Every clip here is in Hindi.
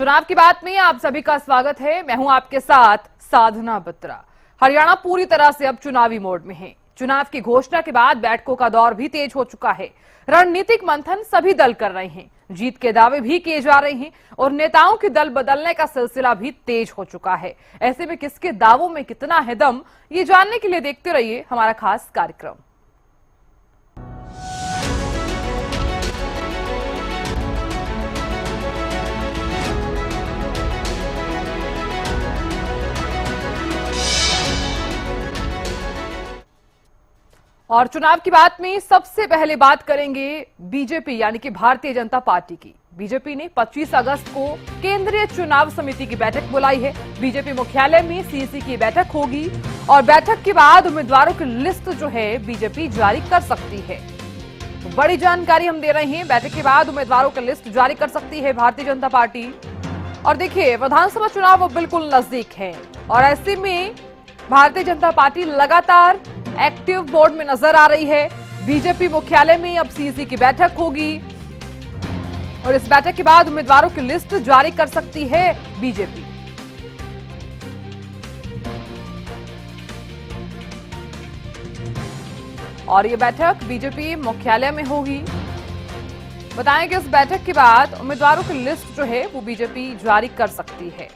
चुनाव की बात में आप सभी का स्वागत है। मैं हूं आपके साथ साधना बत्रा। हरियाणा पूरी तरह से अब चुनावी मोड में है। चुनाव की घोषणा के बाद बैठकों का दौर भी तेज हो चुका है। रणनीतिक मंथन सभी दल कर रहे हैं, जीत के दावे भी किए जा रहे हैं और नेताओं के दल बदलने का सिलसिला भी तेज हो चुका है। ऐसे में किसके दावों में कितना है दम, ये जानने के लिए देखते रहिए हमारा खास कार्यक्रम। और चुनाव की बात में सबसे पहले बात करेंगे बीजेपी यानी कि भारतीय जनता पार्टी की। बीजेपी ने 25 अगस्त को केंद्रीय चुनाव समिति की बैठक बुलाई है। बीजेपी मुख्यालय में सीसी की बैठक होगी और बैठक के बाद उम्मीदवारों की लिस्ट जो है बीजेपी जारी कर सकती है। तो बड़ी जानकारी हम दे रहे हैं। बैठक के बाद उम्मीदवारों की लिस्ट जारी कर सकती है भारतीय जनता पार्टी। और देखिए, विधानसभा चुनाव बिल्कुल नजदीक है और ऐसे में भारतीय जनता पार्टी लगातार एक्टिव मोड में नजर आ रही है। बीजेपी मुख्यालय में अब सीसी की बैठक होगी और इस बैठक के बाद उम्मीदवारों की लिस्ट जारी कर सकती है बीजेपी। और यह बैठक बीजेपी मुख्यालय में होगी। बताएं कि इस बैठक के बाद उम्मीदवारों की लिस्ट जो है वो बीजेपी जारी कर सकती है।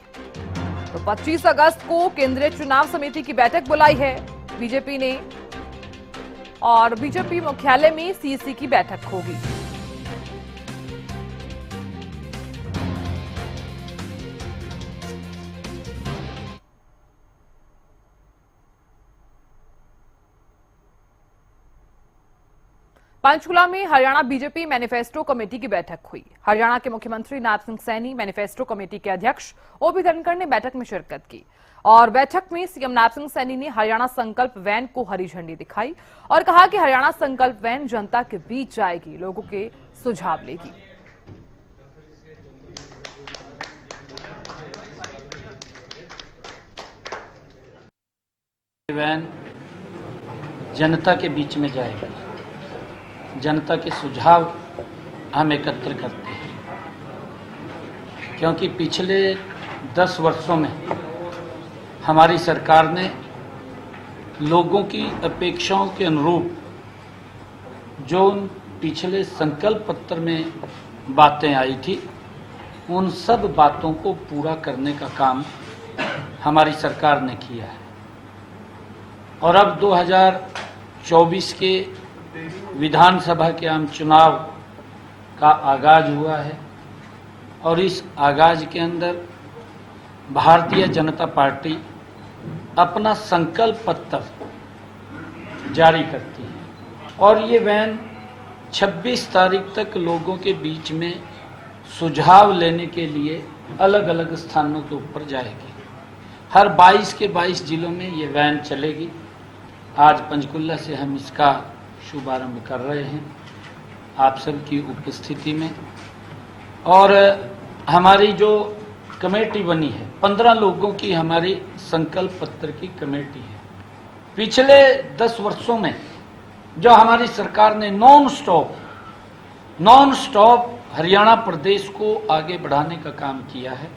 तो 25 अगस्त को केंद्रीय चुनाव समिति की बैठक बुलाई है बीजेपी ने और बीजेपी मुख्यालय में सीसी की बैठक होगी। पंचकुला में हरियाणा बीजेपी मैनिफेस्टो कमेटी की बैठक हुई। हरियाणा के मुख्यमंत्री नायब सिंह सैनी, मैनिफेस्टो कमेटी के अध्यक्ष ओपी धनखड़ ने बैठक में शिरकत की और बैठक में सीएम नायब सिंह सैनी ने हरियाणा संकल्प वैन को हरी झंडी दिखाई और कहा कि हरियाणा संकल्प वैन जनता के बीच जाएगी, लोगों के सुझाव लेगी। वैन जनता के बीच में जाएगी, जनता के सुझाव हम एकत्र करते हैं, क्योंकि पिछले 10 वर्षों में हमारी सरकार ने लोगों की अपेक्षाओं के अनुरूप जो उन पिछले संकल्प पत्र में बातें आई थी, उन सब बातों को पूरा करने का काम हमारी सरकार ने किया है। और अब 2024 के विधानसभा के आम चुनाव का आगाज हुआ है और इस आगाज के अंदर भारतीय जनता पार्टी अपना संकल्प पत्र जारी करती है और ये वैन 26 तारीख तक लोगों के बीच में सुझाव लेने के लिए अलग अलग स्थानों के ऊपर जाएगी। हर 22 के 22 जिलों में ये वैन चलेगी। आज पंचकुला से हम इसका शुभारंभ कर रहे हैं आप सबकी उपस्थिति में। और हमारी जो कमेटी बनी है, 15 लोगों की हमारी संकल्प पत्र की कमेटी है। पिछले 10 वर्षों में जो हमारी सरकार ने नॉन स्टॉप हरियाणा प्रदेश को आगे बढ़ाने का काम किया है।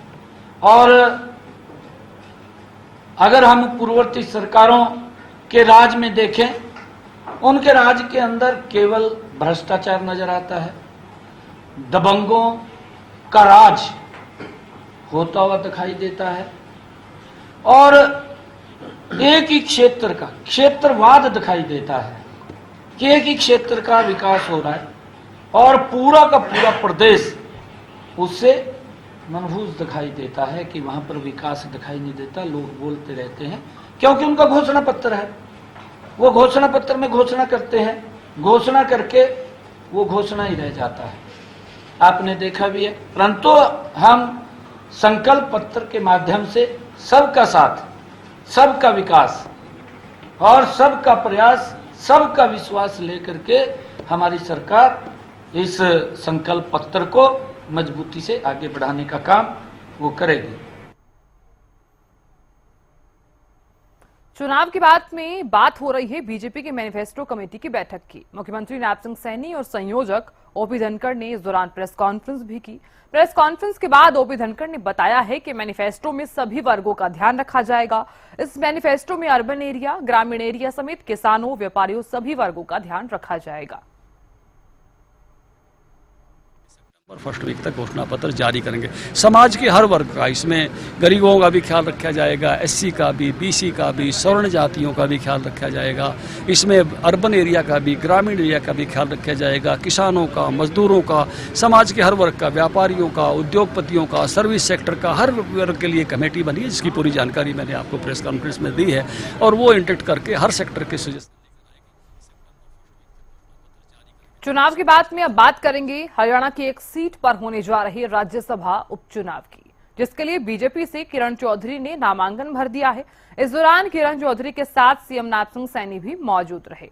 और अगर हम पूर्ववर्ती सरकारों के राज में देखें, उनके राज के अंदर केवल भ्रष्टाचार नजर आता है, दबंगों का राज होता हुआ दिखाई देता है और एक ही क्षेत्र का क्षेत्रवाद दिखाई देता है कि एक ही क्षेत्र का विकास हो रहा है और पूरा का पूरा प्रदेश उससे मनहूस दिखाई देता है कि वहां पर विकास दिखाई नहीं देता। लोग बोलते रहते हैं क्योंकि उनका घोषणा पत्र है, वो घोषणा पत्र में घोषणा करते हैं, घोषणा करके वो घोषणा ही रह जाता है। आपने देखा भी है। परंतु हम संकल्प पत्र के माध्यम से सबका साथ, सबका विकास और सबका प्रयास, सबका विश्वास लेकर के हमारी सरकार इस संकल्प पत्र को मजबूती से आगे बढ़ाने का काम वो करेगी। चुनाव की बात हो रही है बीजेपी की मैनिफेस्टो कमेटी की बैठक की। मुख्यमंत्री नायब सिंह सैनी और संयोजक ओपी धनखड़ ने इस दौरान प्रेस कॉन्फ्रेंस भी की। प्रेस कॉन्फ्रेंस के बाद ओपी धनखड़ ने बताया है कि मैनिफेस्टो में सभी वर्गों का ध्यान रखा जाएगा। इस मैनिफेस्टो में अर्बन एरिया, ग्रामीण एरिया समेत किसानों, व्यापारियों सभी वर्गों का ध्यान रखा जाएगा। फर्स्ट वीक तक घोषणा पत्र जारी करेंगे। समाज के हर वर्ग का, इसमें गरीबों का भी ख्याल रखा जाएगा, एससी का भी, बीसी का भी, सवर्ण जातियों का भी ख्याल रखा जाएगा। इसमें अर्बन एरिया का भी, ग्रामीण एरिया का भी ख्याल रखा जाएगा। किसानों का, मजदूरों का, समाज के हर वर्ग का, व्यापारियों का, उद्योगपतियों का, सर्विस सेक्टर का, हर वर्ग के लिए कमेटी बनी है, जिसकी पूरी जानकारी मैंने आपको प्रेस कॉन्फ्रेंस में दी है और वो इंटेक्ट करके हर सेक्टर के सजेशन। चुनाव की बात में अब बात करेंगे हरियाणा की एक सीट पर होने जा रही राज्यसभा उपचुनाव की, जिसके लिए बीजेपी से किरण चौधरी ने नामांकन भर दिया है। इस दौरान किरण चौधरी के साथ सीएम नायब सिंह सैनी भी मौजूद रहे।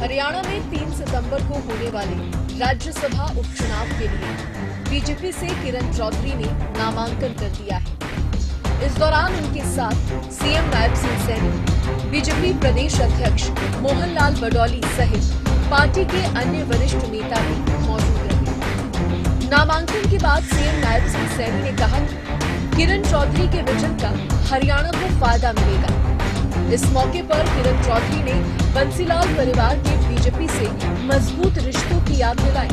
हरियाणा में 3 सितंबर को होने वाले राज्यसभा उपचुनाव के लिए बीजेपी से किरण चौधरी ने नामांकन कर दिया है। इस दौरान उनके साथ सीएम नायब सिंह सैनी, बीजेपी प्रदेश अध्यक्ष मोहन लाल बडौली सहित पार्टी के अन्य वरिष्ठ नेता भी मौजूद रहे। नामांकन के बाद सीएम नायब सिंह सैनी ने कहा कि किरण चौधरी के विजन का हरियाणा को फायदा मिलेगा। इस मौके पर किरण चौधरी ने बंसीलाल परिवार के बीजेपी से मजबूत रिश्तों की याद दिलाई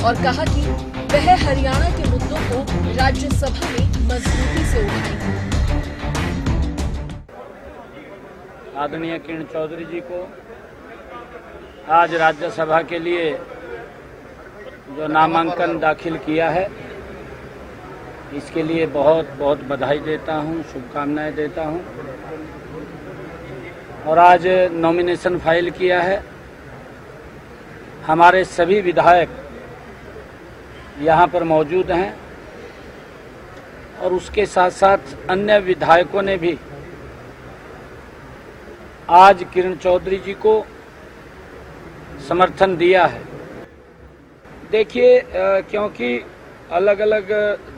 और कहा कि वह हरियाणा के मुद्दों को राज्यसभा में मजबूती से उठाएंगे। आदरणीय किरण चौधरी जी को आज राज्यसभा के लिए जो नामांकन दाखिल किया है, इसके लिए बहुत बहुत बधाई देता हूं, शुभकामनाएं देता हूं। और आज नॉमिनेशन फाइल किया है। हमारे सभी विधायक यहाँ पर मौजूद हैं और उसके साथ साथ अन्य विधायकों ने भी आज किरण चौधरी जी को समर्थन दिया है। देखिए, क्योंकि अलग अलग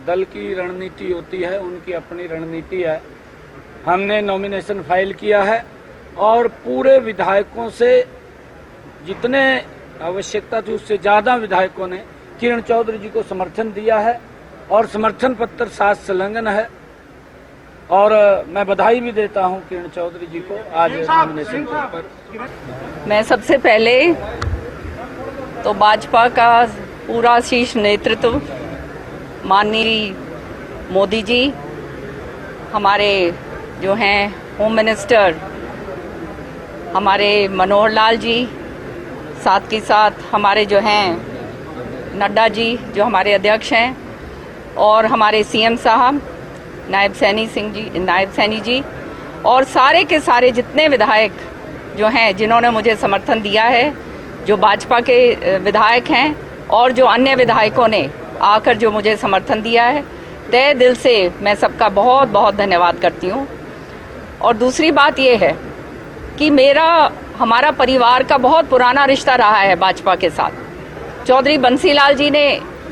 दल की रणनीति होती है, उनकी अपनी रणनीति है। हमने नॉमिनेशन फाइल किया है और पूरे विधायकों से जितने आवश्यकता थी उससे ज़्यादा विधायकों ने किरण चौधरी जी को समर्थन दिया है और समर्थन पत्र साथ संलग्न है। और मैं बधाई भी देता हूं किरण चौधरी जी को आज नॉमिनेशन पर। मैं सबसे पहले तो भाजपा का पूरा शीर्ष नेतृत्व, माननीय मोदी जी, हमारे जो हैं होम मिनिस्टर हमारे मनोहर लाल जी, साथ के साथ हमारे जो हैं नड्डा जी जो हमारे अध्यक्ष हैं, और हमारे सीएम साहब नायब सैनी जी और सारे के सारे जितने विधायक जो हैं जिन्होंने मुझे समर्थन दिया है, जो भाजपा के विधायक हैं और जो अन्य विधायकों ने आकर जो मुझे समर्थन दिया है, तहे दिल से मैं सबका बहुत बहुत धन्यवाद करती हूँ। और दूसरी बात ये है कि हमारा परिवार का बहुत पुराना रिश्ता रहा है भाजपा के साथ। चौधरी बंसीलाल जी ने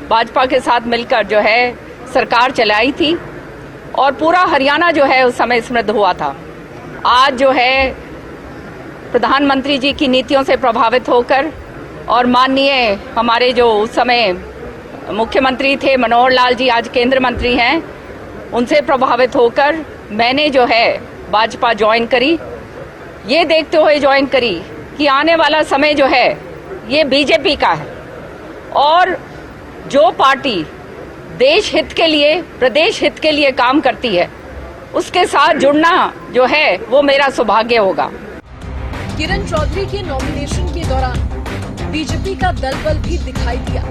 भाजपा के साथ मिलकर जो है सरकार चलाई थी और पूरा हरियाणा जो है उस समय समृद्ध हुआ था। आज जो है प्रधानमंत्री जी की नीतियों से प्रभावित होकर और माननीय हमारे जो उस समय मुख्यमंत्री थे मनोहर लाल जी, आज केंद्र मंत्री हैं, उनसे प्रभावित होकर मैंने जो है भाजपा ज्वाइन करी। ये देखते हुए ज्वाइन करी कि आने वाला समय जो है ये बीजेपी का है और जो पार्टी देश हित के लिए, प्रदेश हित के लिए काम करती है, उसके साथ जुड़ना जो है वो मेरा सौभाग्य होगा। किरण चौधरी के नॉमिनेशन के दौरान बीजेपी का दलबल भी दिखाई दिया,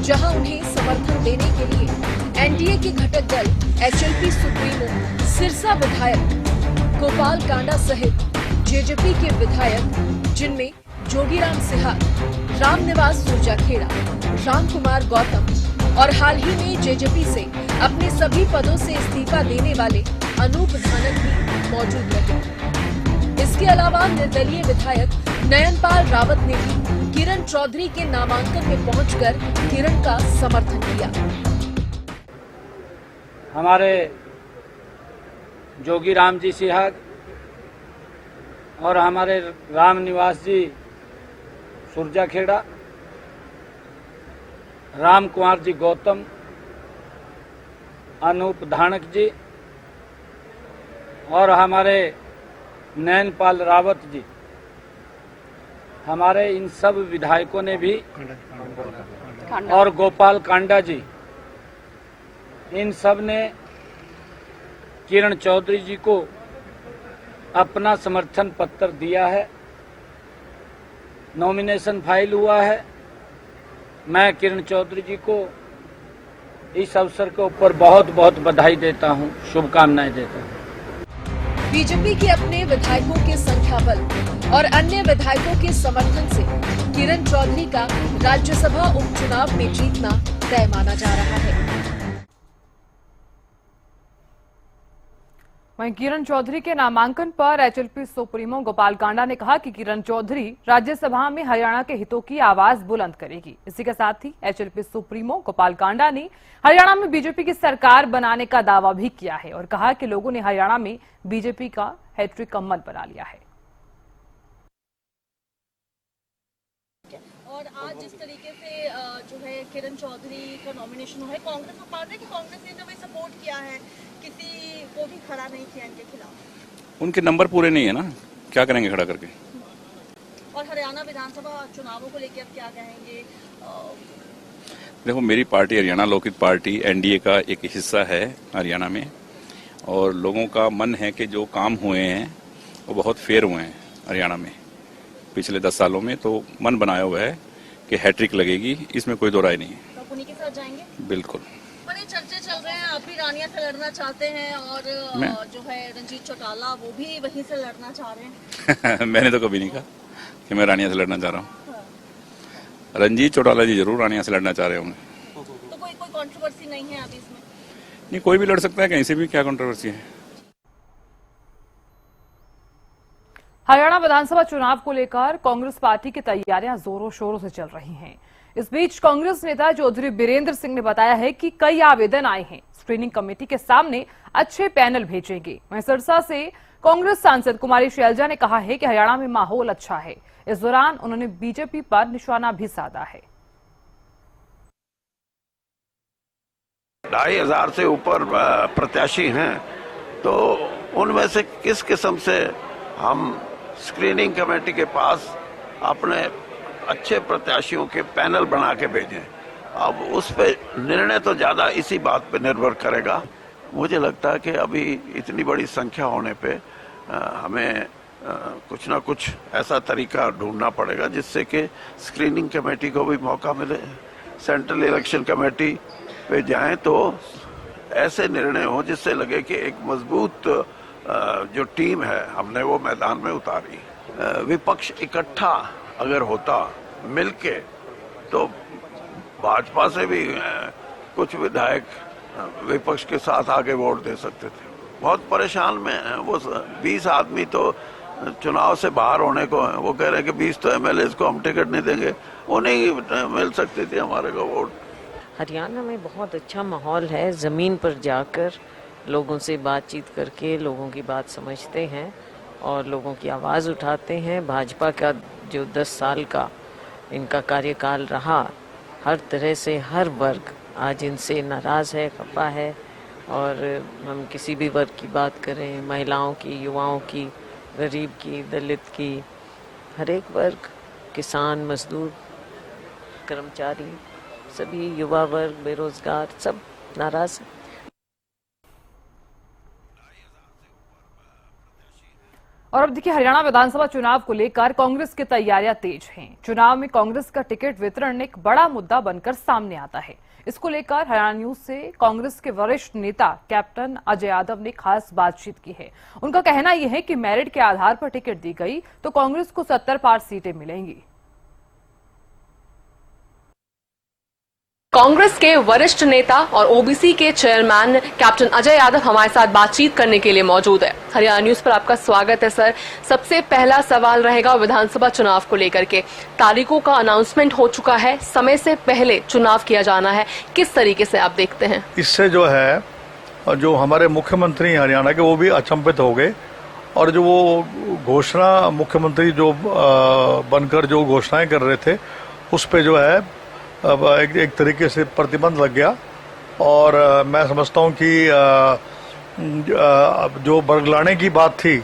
जहां उन्हें समर्थन देने के लिए एनडीए के घटक दल एचएलपी सुप्रीमो सिरसा विधायक गोपाल कांडा सहित जेजेपी के विधायक, जिनमें जोगीराम सिहाग, रामनिवास सुरजाखेड़ा, राम कुमार गौतम और हाल ही में जेजेपी से अपने सभी पदों से इस्तीफा देने वाले अनूप धानक भी मौजूद रहे। इसके अलावा निर्दलीय विधायक नयनपाल रावत ने भी किरण चौधरी के नामांकन में पहुंचकर किरण का समर्थन किया। हमारे जोगी राम जी सिहाग और हमारे राम निवास जी सुरजाखेड़ा, राम कुमार जी गौतम, अनूप धानक जी और हमारे नैनपाल रावत जी, हमारे इन सब विधायकों ने भी और गोपाल कांडा जी, इन सब ने किरण चौधरी जी को अपना समर्थन पत्र दिया है। नॉमिनेशन फाइल हुआ है। मैं किरण चौधरी जी को इस अवसर के ऊपर बहुत बहुत बधाई देता हूं, शुभकामनाएं देता हूं। बीजेपी के अपने विधायकों के संख्या बल और अन्य विधायकों के समर्थन से किरण चौधरी का राज्यसभा उपचुनाव में जीतना तय माना जा रहा है। वहीं किरण चौधरी के नामांकन पर एचएलपी सुप्रीमो गोपाल कांडा ने कहा कि किरण चौधरी राज्यसभा में हरियाणा के हितों की आवाज बुलंद करेगी। इसी के साथ ही एचएलपी सुप्रीमो गोपाल कांडा ने हरियाणा में बीजेपी की सरकार बनाने का दावा भी किया है और कहा कि लोगों ने हरियाणा में बीजेपी का हैट्रिक का मन बना लिया है। और आज जिस तरीके से जो है किरण चौधरी का नॉमिनेशन हुआ है, कांग्रेस को पार्टी की कांग्रेस ने जो भी सपोर्ट किया है, किसी को भी खड़ा नहीं किया इनके खिलाफ। उनके नंबर पूरे नहीं है ना, क्या करेंगे खड़ा करके। और हरियाणा विधानसभा चुनावों को लेकर आप क्या कहेंगे? देखो, मेरी party Haryana Lokhit party NDA का एक हिस्सा है हरियाणा में, और लोगों का मन है कि जो काम हुए हैं वो बहुत फेयर हुए हैं हरियाणा में पिछले 10 सालों में। तो मन बनाया हुआ है कि हैट्रिक लगेगी, इसमें कोई दो राय नहीं है। तो उन्हीं के साथ जाएंगे? बिल्कुल। बड़े चर्चे चल रहे हैं, आप भी रानिया से लड़ना चाहते हैं और जो है रंजीत चौटाला वो भी वहीं से लड़ना चाह रहे हैं। मैंने तो कभी नहीं कहा कि मैं रानिया से लड़ना चाह रहा हूँ। रंजीत चौटाला जी जरूर रानिया से लड़ना चाह रहे होंगे। तो कोई कंट्रोवर्सी नहीं है अभी इसमें? नहीं, कोई भी लड़ सकता है, कहीं से भी, क्या कंट्रोवर्सी है। हरियाणा विधानसभा चुनाव को लेकर कांग्रेस पार्टी की तैयारियां जोरों शोरों से चल रही हैं। इस बीच कांग्रेस नेता चौधरी बीरेंद्र सिंह ने बताया है कि कई आवेदन आए हैं, स्क्रीनिंग कमेटी के सामने अच्छे पैनल भेजेंगे। वहीं सिरसा से कांग्रेस सांसद कुमारी शैलजा ने कहा है कि हरियाणा में माहौल अच्छा है। इस दौरान उन्होंने बीजेपी पर निशाना भी साधा है। 2500 से ऊपर प्रत्याशी हैं, तो उनमें से किस किस्म से हम स्क्रीनिंग कमेटी के पास अपने अच्छे प्रत्याशियों के पैनल बना के भेजें। अब उस पे निर्णय तो ज्यादा इसी बात पे निर्भर करेगा। मुझे लगता है कि अभी इतनी बड़ी संख्या होने पे हमें कुछ ना कुछ ऐसा तरीका ढूंढना पड़ेगा जिससे कि स्क्रीनिंग कमेटी को भी मौका मिले। सेंट्रल इलेक्शन कमेटी पे जाएं तो ऐसे निर्णय हो जिससे लगे कि एक मजबूत जो टीम है हमने वो मैदान में उतारी। विपक्ष इकट्ठा अगर होता मिलके तो भाजपा से भी कुछ विधायक विपक्ष के साथ आगे वोट दे सकते थे। बहुत परेशान में हैं वो 20 आदमी तो चुनाव से बाहर होने को हैं। वो कह रहे हैं कि 20 तो एमएलए को हम टिकट नहीं देंगे, उन्हें मिल सकती थी हमारे को वोट। हरियाणा में बहुत अच्छा माहौल है। ज़मीन पर जाकर लोगों से बातचीत करके लोगों की बात समझते हैं और लोगों की आवाज़ उठाते हैं। भाजपा का जो 10 साल का इनका कार्यकाल रहा, हर तरह से हर वर्ग आज इनसे नाराज़ है, खफा है। और हम किसी भी वर्ग की बात करें, महिलाओं की, युवाओं की, गरीब की, दलित की, हर एक वर्ग, किसान, मजदूर, कर्मचारी, सभी युवा वर्ग, बेरोजगार, सब नाराज़ हैं। और अब देखिए, हरियाणा विधानसभा चुनाव को लेकर कांग्रेस की तैयारियां तेज हैं। चुनाव में कांग्रेस का टिकट वितरण एक बड़ा मुद्दा बनकर सामने आता है। इसको लेकर हरियाणा न्यूज से कांग्रेस के वरिष्ठ नेता कैप्टन अजय यादव ने खास बातचीत की है। उनका कहना यह है कि मेरिट के आधार पर टिकट दी गई तो कांग्रेस को 70 पार सीटें मिलेंगी। कांग्रेस के वरिष्ठ नेता और ओबीसी के चेयरमैन कैप्टन अजय यादव हमारे साथ बातचीत करने के लिए मौजूद है। हरियाणा न्यूज पर आपका स्वागत है सर। सबसे पहला सवाल रहेगा विधानसभा चुनाव को लेकर के। तारीखों का अनाउंसमेंट हो चुका है, समय से पहले चुनाव किया जाना है, किस तरीके से आप देखते हैं? इससे जो है जो हमारे मुख्यमंत्री हरियाणा के वो भी अचंभित हो गए और जो वो घोषणा मुख्यमंत्री जो बनकर जो घोषणाएं कर रहे थे उस पे जो है अब एक तरीके से प्रतिबंध लग गया और मैं समझता हूं कि जो बरगलाने की बात थी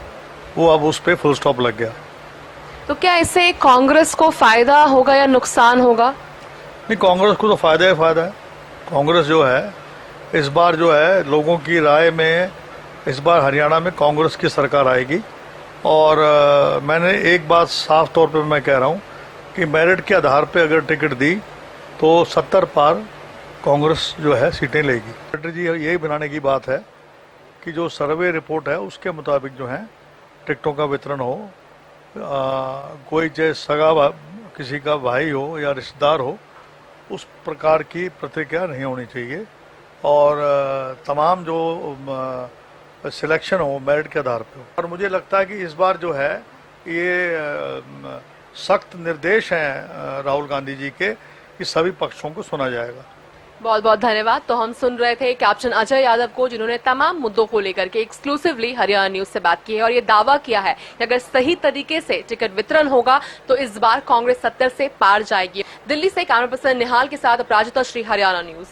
वो अब उस पे फुल स्टॉप लग गया। तो क्या इससे कांग्रेस को फायदा होगा या नुकसान होगा? नहीं, कांग्रेस को तो फायदा ही फायदा है। कांग्रेस जो है इस बार जो है लोगों की राय में इस बार हरियाणा में कांग्रेस की सरकार आएगी और मैंने एक बात साफ तौर पे मैं कह रहा हूं कि मेरिट के आधार पे अगर टिकट दी तो 70 पार कांग्रेस जो है सीटें लेगी। स्ट्रेटजी यही बनाने की बात है कि जो सर्वे रिपोर्ट है उसके मुताबिक जो है टिकटों का वितरण हो, कोई चाहे सगा किसी का भाई हो या रिश्तेदार हो, उस प्रकार की प्रतिक्रिया नहीं होनी चाहिए और तमाम जो सिलेक्शन हो मेरिट के आधार पे हो। और मुझे लगता है कि इस बार जो है ये सख्त निर्देश हैं राहुल गांधी जी के कि सभी पक्षों को सुना जाएगा। बहुत बहुत धन्यवाद। तो हम सुन रहे थे कैप्टन अजय यादव को, जिन्होंने तमाम मुद्दों को लेकर के एक्सक्लूसिवली हरियाणा न्यूज से बात की है और ये दावा किया है कि अगर सही तरीके से टिकट वितरण होगा तो इस बार कांग्रेस 70 से पार जाएगी। दिल्ली से कैमरा पर्सन निहाल के साथ अपराजिता श्री, हरियाणा न्यूज।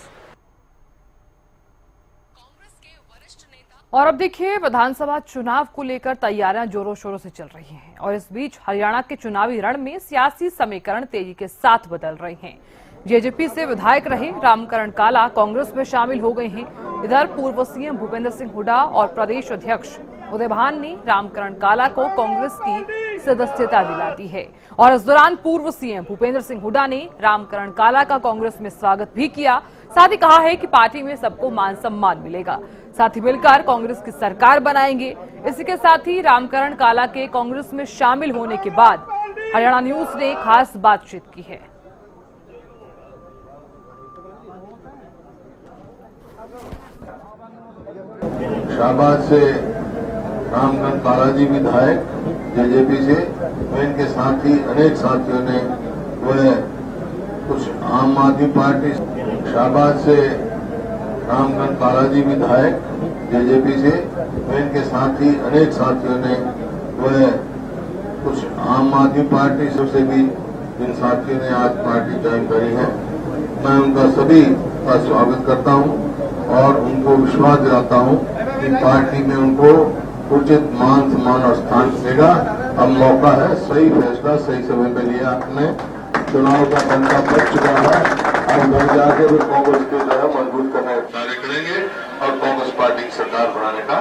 और अब देखिए विधानसभा चुनाव को लेकर तैयारियां जोरों शोरों से चल रही हैं और इस बीच हरियाणा के चुनावी रण में सियासी समीकरण तेजी के साथ बदल रहे हैं। जेजेपी से विधायक रहे रामकरण काला कांग्रेस में शामिल हो गए हैं। इधर पूर्व सीएम भूपेंद्र सिंह हुड्डा और प्रदेश अध्यक्ष उदय भान ने रामकरण काला को कांग्रेस की सदस्यता दिला दी है और इस दौरान पूर्व सीएम भूपेंद्र सिंह हुड्डा ने रामकरण काला का कांग्रेस में स्वागत भी किया। साथ ही कहा है कि पार्टी में सबको मान सम्मान मिलेगा, साथ ही मिलकर कांग्रेस की सरकार बनाएंगे। इसी के साथ ही रामकरण काला के कांग्रेस में शामिल होने के बाद हरियाणा न्यूज ने खास बातचीत की है। शाहबाद से रामकरण काला जी विधायक जेजेपी से, इनके साथ ही अनेक साथियों ने वह कुछ आम आदमी पार्टी, शाहबाद से रामकरण काला जी विधायक जेजेपी से, इनके साथ ही अनेक साथियों ने वह कुछ आम आदमी पार्टी से भी जिन साथियों ने आज पार्टी ज्वाइन करी है, मैं उनका सभी का स्वागत करता हूं और उनको विश्वास दिलाता हूं कि पार्टी में उनको उचित मान सम्मान और स्थान मिलेगा। अब मौका है, सही फैसला सही समय पे लिया आपने। चुनाव का पंचा पड़ चुका है, अब घर जाके भी कांग्रेस को जो है मजबूत करने का कार्य करेंगे और कांग्रेस पार्टी की सरकार बनाने का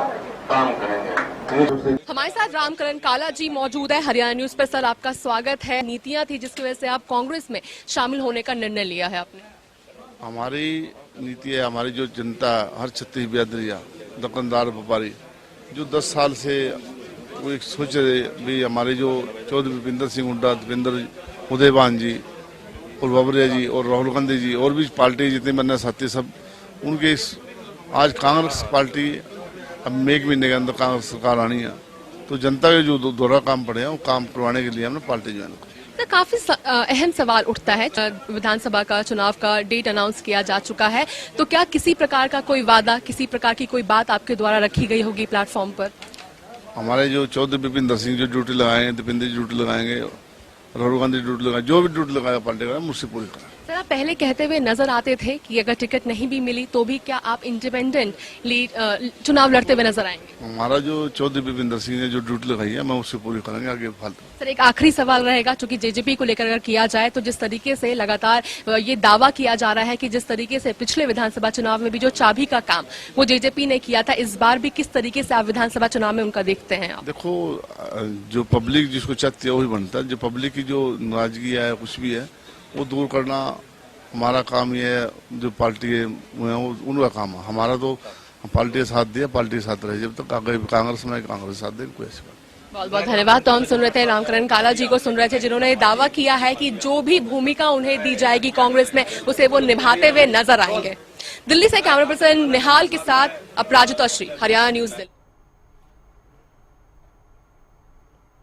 काम करेंगे। हमारे साथ रामकरण काला जी मौजूद है। हरियाणा न्यूज पर सर आपका स्वागत है। नीतियां थी जिसकी वजह से आप कांग्रेस में शामिल होने का निर्णय लिया है आपने? हमारी नीति है, हमारी जो जनता हर छत्तीस बिरादरिया दुकानदार व्यापारी जो 10 साल से वो एक सोच रहे भी, हमारे जो चौधरी भूपेंद्र सिंह हुड्डा, दीपेंद्र उदयभान जी और बाबरिया जी और राहुल गांधी जी और भी पार्टी जितने बनना साथी सब उनके आज कांग्रेस पार्टी अब एक महीने के अंदर कांग्रेस सरकार आनी है, तो जनता के जो दोहरा काम पड़े हैं वो काम करवाने के लिए हमने पार्टी ज्वाइन की। काफी अहम सवाल उठता है, विधानसभा का चुनाव का डेट अनाउंस किया जा चुका है, तो क्या किसी प्रकार का कोई वादा, किसी प्रकार की कोई बात आपके द्वारा रखी गई होगी प्लेटफॉर्म पर? हमारे जो चौधरी भूपेंद्र सिंह जो ड्यूटी लगाएंगे, दीपेंद्र जी ड्यूटी लगाएंगे, राहुल गांधी ड्यूटी लगाएंगे, जो भी ड्यूटी लगाएगा पार्टी का मुझसे पूरी करें। सर आप पहले कहते हुए नजर आते थे कि अगर टिकट नहीं भी मिली तो भी क्या आप इंडिपेंडेंट चुनाव लड़ते हुए नजर आएंगे? हमारा जो चौधरी भूपेंद्र सिंह ने जो ड्यूटी लगाई है मैं उससे पूरी करेंगे। आगे फालतू सर एक आखिरी सवाल रहेगा, चूंकि जेजेपी को लेकर अगर किया जाए तो जिस तरीके से लगातार ये दावा किया जा रहा है कि जिस तरीके से पिछले विधानसभा चुनाव में भी जो चाबी का काम वो जेजेपी ने किया था, इस बार भी किस तरीके से आप विधानसभा चुनाव में उनका देखते हैं? आप देखो, जो पब्लिक जिसको चाहती है वही बनता है। जो पब्लिक की जो नाराजगी है कुछ भी है वो दूर करना हमारा काम ये है। जो पार्टी है उनका काम है, हमारा तो पार्टी का साथ दिया, पार्टी के साथ रहे जब तक आगे कांग्रेस में कांग्रेस साथ दे, कोई ऐसी बात। बहुत बहुत धन्यवाद। तो हम सुन रहे थे रामकरण काला जी को सुन रहे थे, जिन्होंने दावा किया है कि जो भी भूमिका उन्हें दी जाएगी कांग्रेस में उसे वो निभाते हुए नजर आएंगे। दिल्ली से कैमरा पर्सन निहाल के साथ अपराजिता श्री, हरियाणा न्यूज दिल्ली।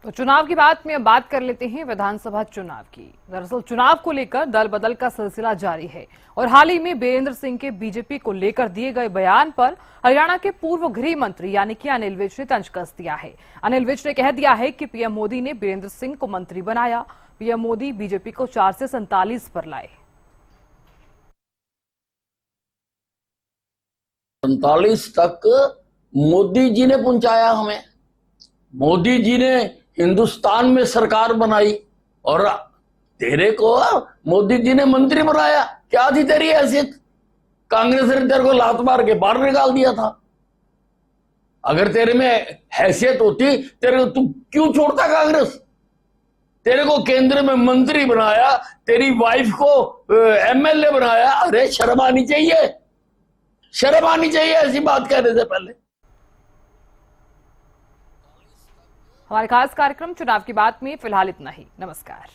तो चुनाव की बात में अब बात कर लेते हैं विधानसभा चुनाव की। दरअसल चुनाव को लेकर दल बदल का सिलसिला जारी है और हाल ही में बीरेंद्र सिंह के बीजेपी को लेकर दिए गए बयान पर हरियाणा के पूर्व गृह मंत्री यानी कि अनिल विज ने तंज कस दिया है। अनिल विज ने कह दिया है कि पीएम मोदी ने बीरेंद्र सिंह को मंत्री बनाया, पीएम मोदी बीजेपी को 4 से 47 पर लाए। 47 तक मोदी जी ने पहुंचाया हमें। मोदी जी ने हिंदुस्तान में सरकार बनाई और तेरे को मोदी जी ने मंत्री बनाया। क्या थी तेरी हैसियत? कांग्रेस ने तेरे को लात मार के बाहर निकाल दिया था। अगर तेरे में हैसियत होती तेरे को तू क्यों छोड़ता कांग्रेस? तेरे को केंद्र में मंत्री बनाया, तेरी वाइफ को एमएलए बनाया। अरे शर्म आनी चाहिए, शर्म आनी चाहिए ऐसी बात कहने से पहले। हमारे खास कार्यक्रम चुनाव की बात में फिलहाल इतना ही। नमस्कार।